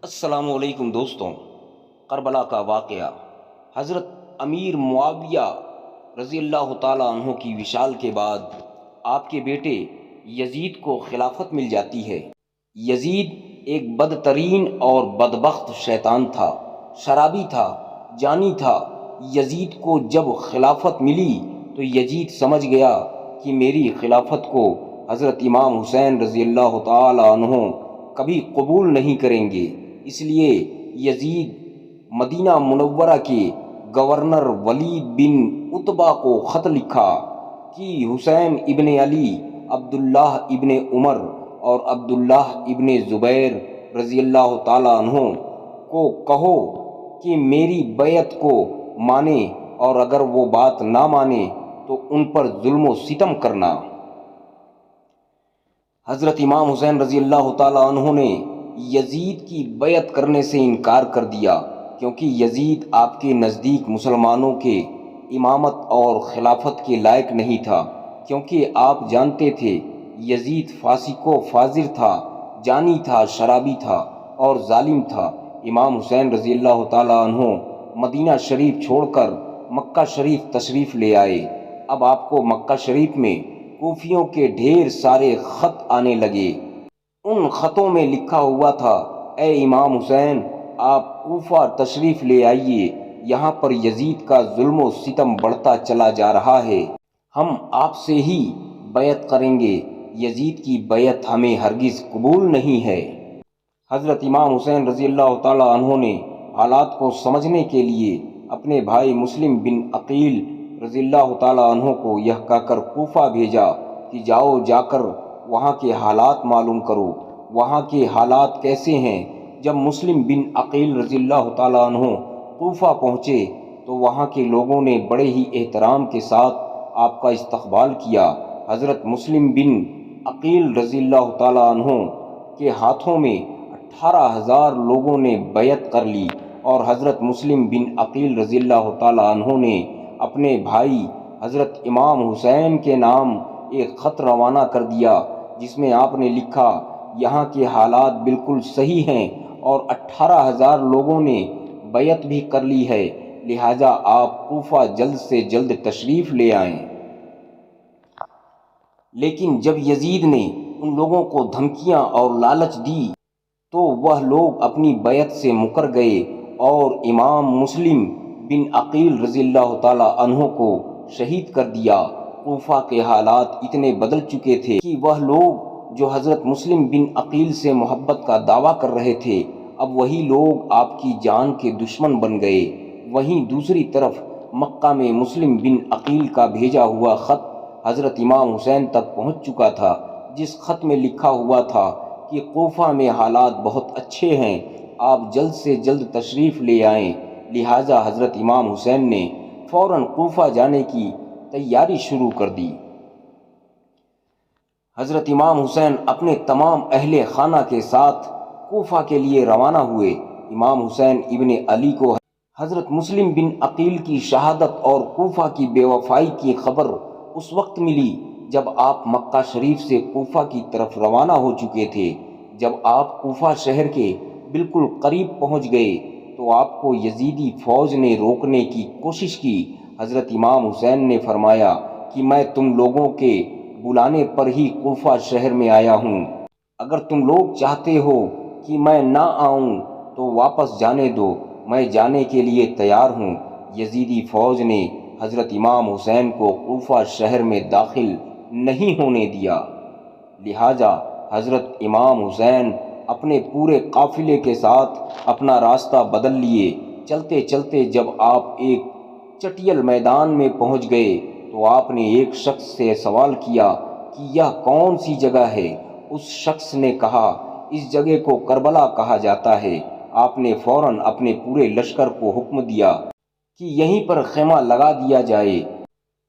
السلام علیکم دوستوں، کربلا کا واقعہ حضرت امیر معاویہ رضی اللہ تعالیٰ عنہ کی وصال کے بعد آپ کے بیٹے یزید کو خلافت مل جاتی ہے۔ یزید ایک بدترین اور بدبخت شیطان تھا، شرابی تھا، جانی تھا۔ یزید کو جب خلافت ملی تو یزید سمجھ گیا کہ میری خلافت کو حضرت امام حسین رضی اللہ تعالیٰ عنہ کبھی قبول نہیں کریں گے۔ اس لیے یزید مدینہ منورہ کے گورنر ولید بن عتبہ کو خط لکھا کہ حسین ابن علی، عبداللہ ابن عمر اور عبداللہ ابن زبیر رضی اللہ تعالیٰ عنہ کو کہو کہ میری بیعت کو مانے، اور اگر وہ بات نہ مانے تو ان پر ظلم و ستم کرنا۔ حضرت امام حسین رضی اللہ تعالیٰ عنہ نے یزید کی بیعت کرنے سے انکار کر دیا، کیونکہ یزید آپ کے نزدیک مسلمانوں کے امامت اور خلافت کے لائق نہیں تھا، کیونکہ آپ جانتے تھے یزید فاسق و فاجر تھا، جانی تھا، شرابی تھا اور ظالم تھا۔ امام حسین رضی اللہ تعالیٰ عنہ مدینہ شریف چھوڑ کر مکہ شریف تشریف لے آئے۔ اب آپ کو مکہ شریف میں کوفیوں کے ڈھیر سارے خط آنے لگے۔ ان خطوں میں لکھا ہوا تھا، اے امام حسین، آپ کوفہ تشریف لے آئیے، یہاں پر یزید کا ظلم و ستم بڑھتا چلا جا رہا ہے، ہم آپ سے ہی بیعت کریں گے، یزید کی بیعت ہمیں ہرگز قبول نہیں ہے۔ حضرت امام حسین رضی اللہ تعالیٰ عنہ نے حالات کو سمجھنے کے لیے اپنے بھائی مسلم بن عقیل رضی اللہ تعالیٰ عنہ کو یہ کہہ کر کوفہ بھیجا کہ جاؤ، جا کر وہاں کے حالات معلوم کرو، وہاں کے حالات کیسے ہیں۔ جب مسلم بن عقیل رضی اللہ تعالیٰ عنہ کوفہ پہنچے تو وہاں کے لوگوں نے بڑے ہی احترام کے ساتھ آپ کا استقبال کیا۔ حضرت مسلم بن عقیل رضی اللہ تعالیٰ عنہ کے ہاتھوں میں 18,000 لوگوں نے بیعت کر لی، اور حضرت مسلم بن عقیل رضی اللہ تعالیٰ عنہ نے اپنے بھائی حضرت امام حسین کے نام ایک خط روانہ کر دیا، جس میں آپ نے لکھا، یہاں کے حالات بالکل صحیح ہیں اور 18,000 لوگوں نے بیعت بھی کر لی ہے، لہٰذا آپ کوفہ جلد سے جلد تشریف لے آئیں۔ لیکن جب یزید نے ان لوگوں کو دھمکیاں اور لالچ دی تو وہ لوگ اپنی بیعت سے مکر گئے اور امام مسلم بن عقیل رضی اللہ تعالیٰ عنہ کو شہید کر دیا۔ کوفہ کے حالات اتنے بدل چکے تھے کہ وہ لوگ جو حضرت مسلم بن عقیل سے محبت کا دعویٰ کر رہے تھے، اب وہی لوگ آپ کی جان کے دشمن بن گئے۔ وہیں دوسری طرف مکہ میں مسلم بن عقیل کا بھیجا ہوا خط حضرت امام حسین تک پہنچ چکا تھا، جس خط میں لکھا ہوا تھا کہ کوفہ میں حالات بہت اچھے ہیں، آپ جلد سے جلد تشریف لے آئیں۔ لہٰذا حضرت امام حسین نے فوراً کوفہ جانے کی تیاری شروع کر دی۔ حضرت امام حسین اپنے تمام اہل خانہ کے ساتھ کوفہ کے لیے روانہ ہوئے۔ امام حسین ابن علی کو حضرت مسلم بن عقیل کی شہادت اور کوفہ کی بے وفائی کی خبر اس وقت ملی جب آپ مکہ شریف سے کوفہ کی طرف روانہ ہو چکے تھے۔ جب آپ کوفہ شہر کے بالکل قریب پہنچ گئے تو آپ کو یزیدی فوج نے روکنے کی کوشش کی۔ حضرت امام حسین نے فرمایا کہ میں تم لوگوں کے بلانے پر ہی کوفہ شہر میں آیا ہوں، اگر تم لوگ چاہتے ہو کہ میں نہ آؤں تو واپس جانے دو، میں جانے کے لیے تیار ہوں۔ یزیدی فوج نے حضرت امام حسین کو کوفہ شہر میں داخل نہیں ہونے دیا، لہٰذا حضرت امام حسین اپنے پورے قافلے کے ساتھ اپنا راستہ بدل لیے۔ چلتے چلتے جب آپ ایک چٹیل میدان میں پہنچ گئے تو آپ نے ایک شخص سے سوال کیا کہ یہ کون سی جگہ ہے؟ اس شخص نے کہا، اس جگہ کو کربلا کہا جاتا ہے۔ آپ نے فوراً اپنے پورے لشکر کو حکم دیا کہ یہیں پر خیمہ لگا دیا جائے۔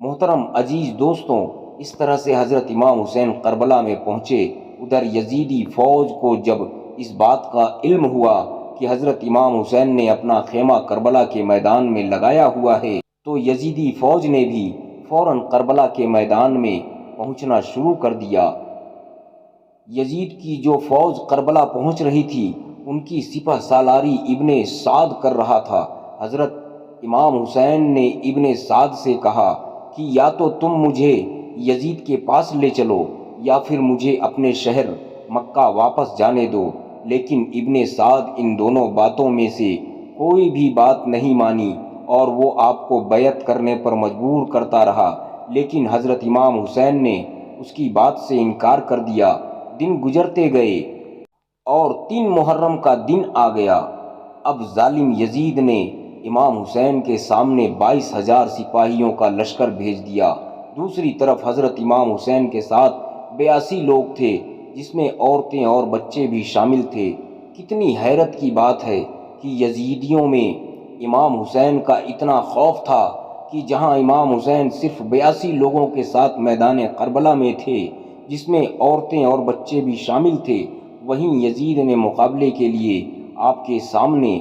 محترم عزیز دوستوں، اس طرح سے حضرت امام حسین کربلا میں پہنچے۔ ادھر یزیدی فوج کو جب اس بات کا علم ہوا کہ حضرت امام حسین نے اپنا خیمہ کربلا کے میدان میں لگایا ہوا ہے تو یزیدی فوج نے بھی فوراً کربلا کے میدان میں پہنچنا شروع کر دیا۔ یزید کی جو فوج کربلا پہنچ رہی تھی ان کی سپہ سالاری ابن سعد کر رہا تھا۔ حضرت امام حسین نے ابن سعد سے کہا کہ یا تو تم مجھے یزید کے پاس لے چلو یا پھر مجھے اپنے شہر مکہ واپس جانے دو، لیکن ابن سعد ان دونوں باتوں میں سے کوئی بھی بات نہیں مانی اور وہ آپ کو بیعت کرنے پر مجبور کرتا رہا، لیکن حضرت امام حسین نے اس کی بات سے انکار کر دیا۔ دن گزرتے گئے اور 3 محرم کا دن آ گیا۔ اب ظالم یزید نے امام حسین کے سامنے 22,000 سپاہیوں کا لشکر بھیج دیا۔ دوسری طرف حضرت امام حسین کے ساتھ 82 لوگ تھے، جس میں عورتیں اور بچے بھی شامل تھے۔ کتنی حیرت کی بات ہے کہ یزیدیوں میں امام حسین کا اتنا خوف تھا کہ جہاں امام حسین صرف 82 لوگوں کے ساتھ میدان کربلا میں تھے، جس میں عورتیں اور بچے بھی شامل تھے، وہیں یزید نے مقابلے کے لیے آپ کے سامنے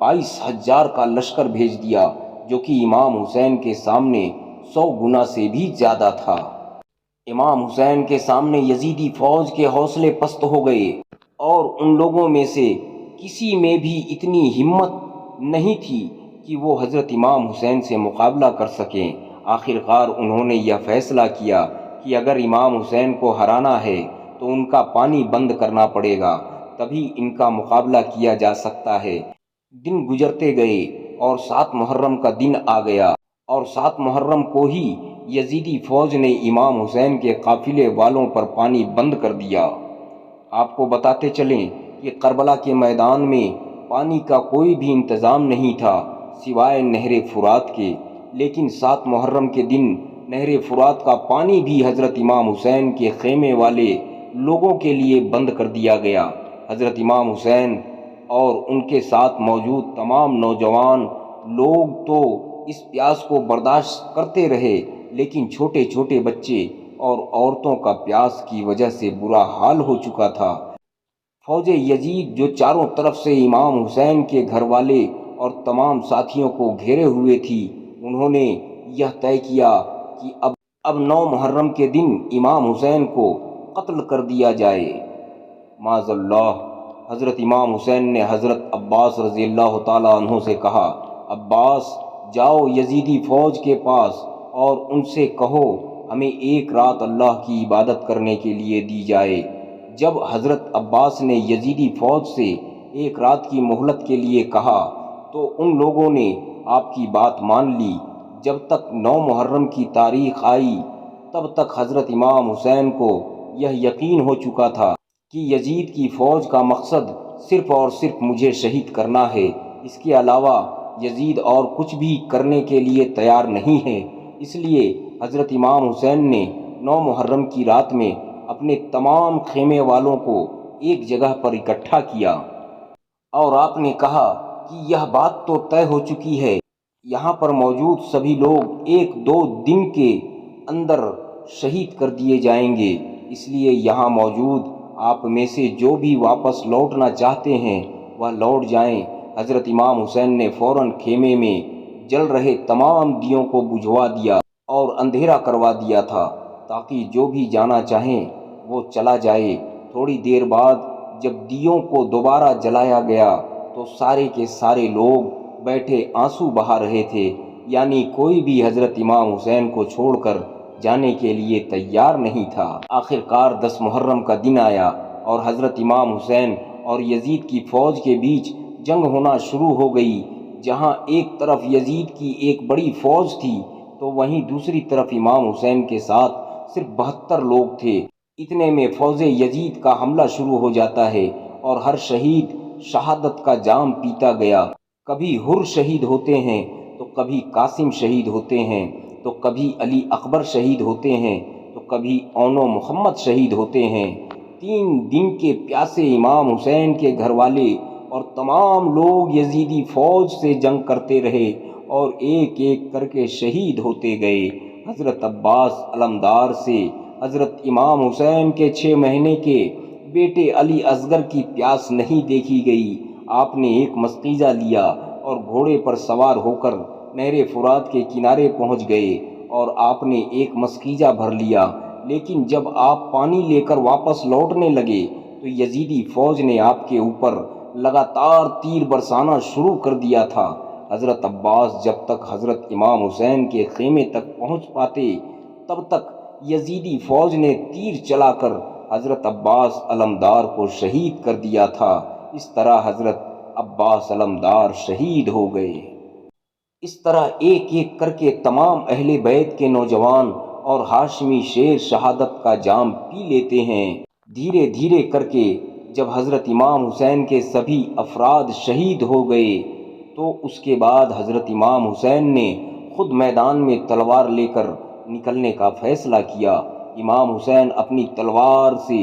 22,000 کا لشکر بھیج دیا، جو کہ امام حسین کے سامنے 100 گنا سے بھی زیادہ تھا۔ امام حسین کے سامنے یزیدی فوج کے حوصلے پست ہو گئے اور ان لوگوں میں سے کسی میں بھی اتنی ہمت نہیں تھی کہ وہ حضرت امام حسین سے مقابلہ کر سکیں۔ آخر کار انہوں نے یہ فیصلہ کیا کہ اگر امام حسین کو ہرانا ہے تو ان کا پانی بند کرنا پڑے گا، تبھی ان کا مقابلہ کیا جا سکتا ہے۔ دن گزرتے گئے اور 7 محرم کا دن آ گیا اور 7 محرم کو ہی یزیدی فوج نے امام حسین کے قافلے والوں پر پانی بند کر دیا۔ آپ کو بتاتے چلیں کہ کربلا کے میدان میں پانی کا کوئی بھی انتظام نہیں تھا سوائے نہر فرات کے، لیکن 7 محرم کے دن نہر فرات کا پانی بھی حضرت امام حسین کے خیمے والے لوگوں کے لیے بند کر دیا گیا۔ حضرت امام حسین اور ان کے ساتھ موجود تمام نوجوان لوگ تو اس پیاس کو برداشت کرتے رہے، لیکن چھوٹے چھوٹے بچے اور عورتوں کا پیاس کی وجہ سے برا حال ہو چکا تھا۔ فوج یزید جو چاروں طرف سے امام حسین کے گھر والے اور تمام ساتھیوں کو گھیرے ہوئے تھی، انہوں نے یہ طے کیا کہ اب 9 محرم کے دن امام حسین کو قتل کر دیا جائے۔ معاذ اللہ، حضرت امام حسین نے حضرت عباس رضی اللہ تعالیٰ عنہ سے کہا، عباس جاؤ یزیدی فوج کے پاس اور ان سے کہو ہمیں 1 رات اللہ کی عبادت کرنے کے لیے دی جائے۔ جب حضرت عباس نے یزیدی فوج سے 1 رات کی مہلت کے لیے کہا تو ان لوگوں نے آپ کی بات مان لی۔ جب تک 9 محرم کی تاریخ آئی تب تک حضرت امام حسین کو یہ یقین ہو چکا تھا کہ یزید کی فوج کا مقصد صرف اور صرف مجھے شہید کرنا ہے، اس کے علاوہ یزید اور کچھ بھی کرنے کے لیے تیار نہیں ہے۔ اس لیے حضرت امام حسین نے 9 محرم کی رات میں اپنے تمام خیمے والوں کو ایک جگہ پر اکٹھا کیا اور آپ نے کہا کہ یہ بات تو طے ہو چکی ہے، یہاں پر موجود سبھی لوگ 1-2 دن کے اندر شہید کر دیے جائیں گے، اس لیے یہاں موجود آپ میں سے جو بھی واپس لوٹنا چاہتے ہیں وہ لوٹ جائیں۔ حضرت امام حسین نے فوراً خیمے میں جل رہے تمام دیوں کو بجھوا دیا اور اندھیرا کروا دیا تھا تاکہ جو بھی جانا چاہیں وہ چلا جائے۔ تھوڑی دیر بعد جب دیوں کو دوبارہ جلایا گیا تو سارے کے سارے لوگ بیٹھے آنسو بہا رہے تھے، یعنی کوئی بھی حضرت امام حسین کو چھوڑ کر جانے کے لیے تیار نہیں تھا۔ آخر کار 10 محرم کا دن آیا اور حضرت امام حسین اور یزید کی فوج کے بیچ جنگ ہونا شروع ہو گئی۔ جہاں ایک طرف یزید کی ایک بڑی فوج تھی تو وہیں دوسری طرف امام حسین کے ساتھ صرف 72 لوگ تھے۔ اتنے میں فوج یزید کا حملہ شروع ہو جاتا ہے اور ہر شہید شہادت کا جام پیتا گیا۔ کبھی حر شہید ہوتے ہیں تو کبھی قاسم شہید ہوتے ہیں تو کبھی علی اکبر شہید ہوتے ہیں تو کبھی اون و محمد شہید ہوتے ہیں۔ 3 دن کے پیاسے امام حسین کے گھر والے اور تمام لوگ یزیدی فوج سے جنگ کرتے رہے اور ایک ایک کر کے شہید ہوتے گئے۔ حضرت عباس علمدار سے حضرت امام حسین کے 6 مہینے کے بیٹے علی اصغر کی پیاس نہیں دیکھی گئی۔ آپ نے ایک مسقیزہ لیا اور گھوڑے پر سوار ہو کر نہر فرات کے کنارے پہنچ گئے اور آپ نے ایک مسقیزہ بھر لیا، لیکن جب آپ پانی لے کر واپس لوٹنے لگے تو یزیدی فوج نے آپ کے اوپر لگاتار تیر برسانا شروع کر دیا تھا۔ حضرت عباس جب تک حضرت امام حسین کے خیمے تک پہنچ پاتے تب تک یزیدی فوج نے تیر چلا کر حضرت عباس علمدار کو شہید کر دیا تھا۔ اس طرح حضرت عباس علمدار شہید ہو گئے۔ اس طرح ایک ایک کر کے تمام اہل بیت کے نوجوان اور ہاشمی شیر شہادت کا جام پی لیتے ہیں۔ دھیرے دھیرے کر کے جب حضرت امام حسین کے سبھی افراد شہید ہو گئے تو اس کے بعد حضرت امام حسین نے خود میدان میں تلوار لے کر نکلنے کا فیصلہ کیا۔ امام حسین اپنی تلوار سے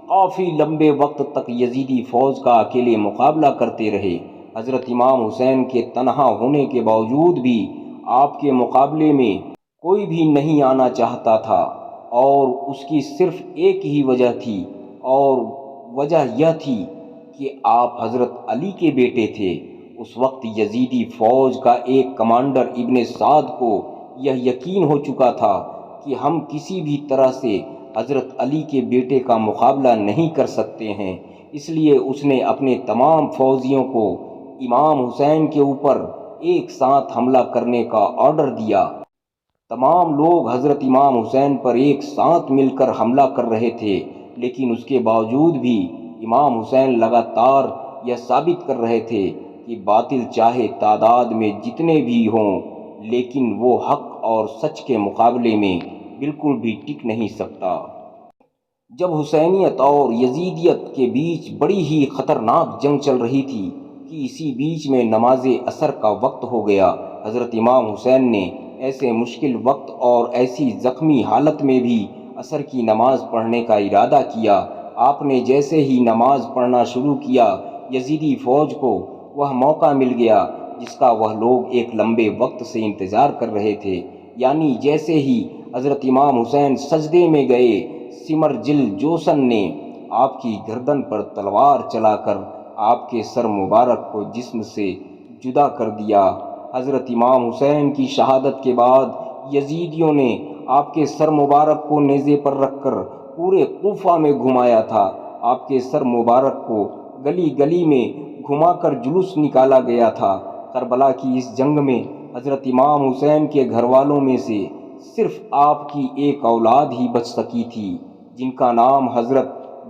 کافی لمبے وقت تک یزیدی فوج کا اکیلے مقابلہ کرتے رہے۔ حضرت امام حسین کے تنہا ہونے کے باوجود بھی آپ کے مقابلے میں کوئی بھی نہیں آنا چاہتا تھا، اور اس کی صرف ایک ہی وجہ تھی، اور وجہ یہ تھی کہ آپ حضرت علی کے بیٹے تھے۔ اس وقت یزیدی فوج کا ایک کمانڈر ابن سعد کو یہ یقین ہو چکا تھا کہ ہم کسی بھی طرح سے حضرت علی کے بیٹے کا مقابلہ نہیں کر سکتے ہیں، اس لیے اس نے اپنے تمام فوجیوں کو امام حسین کے اوپر ایک ساتھ حملہ کرنے کا آرڈر دیا۔ تمام لوگ حضرت امام حسین پر ایک ساتھ مل کر حملہ کر رہے تھے، لیکن اس کے باوجود بھی امام حسین لگاتار یہ ثابت کر رہے تھے کہ باطل چاہے تعداد میں جتنے بھی ہوں، لیکن وہ حق اور سچ کے مقابلے میں بالکل بھی ٹک نہیں سکتا۔ جب حسینیت اور یزیدیت کے بیچ بڑی ہی خطرناک جنگ چل رہی تھی کہ اسی بیچ میں نماز عصر کا وقت ہو گیا۔ حضرت امام حسین نے ایسے مشکل وقت اور ایسی زخمی حالت میں بھی عصر کی نماز پڑھنے کا ارادہ کیا۔ آپ نے جیسے ہی نماز پڑھنا شروع کیا، یزیدی فوج کو وہ موقع مل گیا جس کا وہ لوگ ایک لمبے وقت سے انتظار کر رہے تھے، یعنی جیسے ہی حضرت امام حسین سجدے میں گئے، سمرجل جوشن نے آپ کی گردن پر تلوار چلا کر آپ کے سر مبارک کو جسم سے جدا کر دیا۔ حضرت امام حسین کی شہادت کے بعد یزیدیوں نے آپ کے سر مبارک کو نیزے پر رکھ کر پورے کوفہ میں گھمایا تھا۔ آپ کے سر مبارک کو گلی گلی میں گھما کر جلوس نکالا گیا تھا۔ کربلا کی اس جنگ میں حضرت امام حسین کے گھر والوں میں سے صرف آپ کی ایک اولاد ہی بچ سکی تھی، جن کا نام حضرت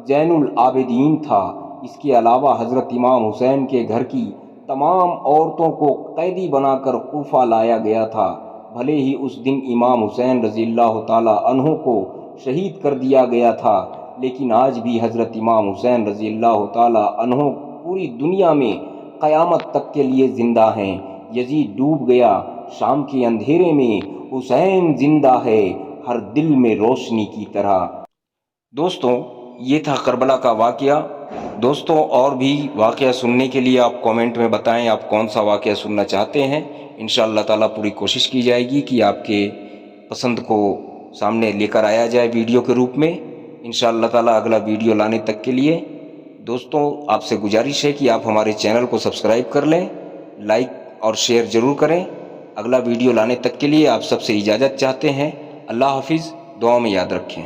زین العابدین تھا۔ اس کے علاوہ حضرت امام حسین کے گھر کی تمام عورتوں کو قیدی بنا کر کوفہ لایا گیا تھا۔ بھلے ہی اس دن امام حسین رضی اللہ تعالیٰ عنہ کو شہید کر دیا گیا تھا، لیکن آج بھی حضرت امام حسین رضی اللہ تعالیٰ عنہ پوری دنیا میں قیامت تک کے لیے زندہ ہیں۔ یزید ڈوب گیا شام کے اندھیرے میں، حسین زندہ ہے ہر دل میں روشنی کی طرح۔ دوستوں، یہ تھا کربلا کا واقعہ۔ دوستوں، اور بھی واقعہ سننے کے لیے آپ کامنٹ میں بتائیں آپ کون سا واقعہ سننا چاہتے ہیں۔ انشاءاللہ تعالیٰ پوری کوشش کی جائے گی کہ آپ کے پسند کو سامنے لے کر آیا جائے ویڈیو کے روپ میں۔ انشاءاللہ تعالیٰ اگلا ویڈیو لانے تک کے لیے دوستوں آپ سے گزارش ہے کہ آپ ہمارے چینل کو سبسکرائب کر لیں، لائک اور شیئر ضرور کریں۔ اگلا ویڈیو لانے تک کے لیے آپ سب سے اجازت چاہتے ہیں۔ اللہ حافظ، دعاؤں میں یاد رکھیں۔